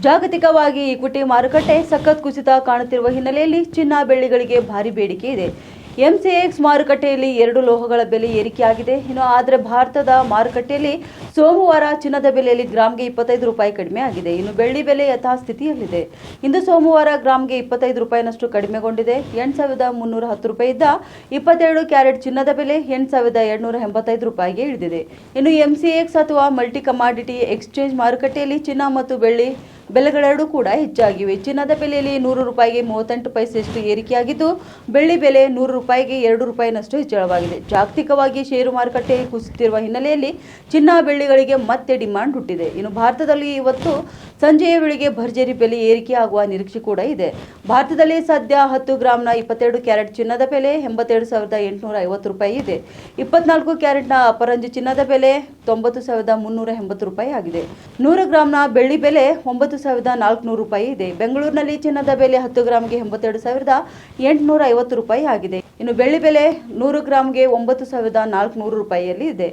ಜಾಗತಿಕವಾಗಿ ಈಕ್ವಿಟಿ ಮಾರುಕಟ್ಟೆ ಸಖತ್ ಕುಸಿತ ಕಾಣುತ್ತಿರುವ ಹಿನ್ನೆಲೆಯಲ್ಲಿ ಚಿನ್ನ ಬೆಳ್ಳಿಗಳಿಗೆ ಭಾರಿ ಬೇಡಿಕೆ ಇದೆ. ಎಂಸಿಎಕ್ಸ್ ಮಾರುಕಟ್ಟೆಯಲ್ಲಿ 2 ಲೋಹಗಳ ಬೆಲೆ ಏರಿಕೆಯಾಗಿದೆ. ಆದರೆ ಭಾರತದ ಮಾರುಕಟ್ಟೆಯಲ್ಲಿ ಸೋಮವಾರ ಚಿನ್ನದ ಬೆಲೆಯಲ್ಲಿ ಗ್ರಾಂಗೆ 25 ರೂಪಾಯಿ ಕಡಿಮೆ ಆಗಿದೆ. ಬೆಳ್ಳಿ ಬೆಲೆ ಯಥಾಸ್ಥಿತಿಯಲ್ಲಿದೆ. ಇಂದು ಸೋಮವಾರ ಗ್ರಾಂಗೆ 25 ರೂಪಾಯಿನಷ್ಟು ಕಡಿಮೆಗೊಂಡಿದೆ. 8,310 ರೂಪಾಯಿ ಇದ್ದ 22 ಕ್ಯಾರೆಟ್ ಚಿನ್ನದ ಬೆಲೆ 8,285 ರೂಪಾಯಿಗೆ ಇಳಿದಿದೆ. ಎಂಸಿಎಕ್ಸ್ ಅಥವಾ ಮಲ್ಟಿ ಕಮಾಡಿಟಿ ಎಕ್ಸ್ಚೇಂಜ್ ಮಾರುಕಟ್ಟೆಯಲ್ಲಿ ಚಿನ್ನ ಮತ್ತು ಬೆಳ್ಳಿ ಬೆಲೆಗಳೆರಡೂ ಕೂಡ ಹೆಚ್ಚಾಗಿವೆ. ಚಿನ್ನದ ಬೆಲೆಯಲ್ಲಿ 100 ರೂಪಾಯಿಗೆ 38 ಪೈಸೆಯಷ್ಟು ಏರಿಕೆಯಾಗಿದ್ದು, ಬೆಳ್ಳಿ ಬೆಲೆ 100 ರೂಪಾಯಿಗೆ 2 ರೂಪಾಯಿನಷ್ಟು ಹೆಚ್ಚಳವಾಗಿದೆ. ಜಾಗತಿಕವಾಗಿ ಷೇರು ಮಾರುಕಟ್ಟೆ ಕುಸಿಯುತ್ತಿರುವ ಹಿನ್ನೆಲೆಯಲ್ಲಿ ಚಿನ್ನ ಬೆಳ್ಳಿಗಳಿಗೆ ಮತ್ತೆ ಡಿಮಾಂಡ್ ಹುಟ್ಟಿದೆ. ಭಾರತದಲ್ಲಿ ಇವತ್ತು ಸಂಜೆಯ ವೇಳೆಗೆ ಭರ್ಜರಿ ಬೆಲೆ ಏರಿಕೆಯಾಗುವ ನಿರೀಕ್ಷೆ ಕೂಡ ಇದೆ. ಭಾರತದಲ್ಲಿ ಸದ್ಯ 10 ಗ್ರಾಂನ 22 ಕ್ಯಾರೆಟ್ ಚಿನ್ನದ ಬೆಲೆ 87,850 ರೂಪಾಯಿ ಇದೆ. 24 ಕ್ಯಾರೆಟ್ನ ಅಪರಂಜಿ ಚಿನ್ನದ ಬೆಲೆ 90,380 ರೂಪಾಯಿ ಆಗಿದೆ. 100 ಗ್ರಾಂನ ಬೆಳ್ಳಿ ಬೆಲೆ 9,400 ರೂಪಾಯಿ ಇದೆ. ಬೆಂಗಳೂರಿನಲ್ಲಿ ಚಿನ್ನದ ಬೆಲೆ 10 ಗ್ರಾಂಗೆ 82,850 ರೂಪಾಯಿ ಆಗಿದೆ. ಬೆಳ್ಳಿ ಬೆಲೆ 100 ಗ್ರಾಂಗೆ 9,400 ರೂಪಾಯಿಯಲ್ಲಿ ಇದೆ.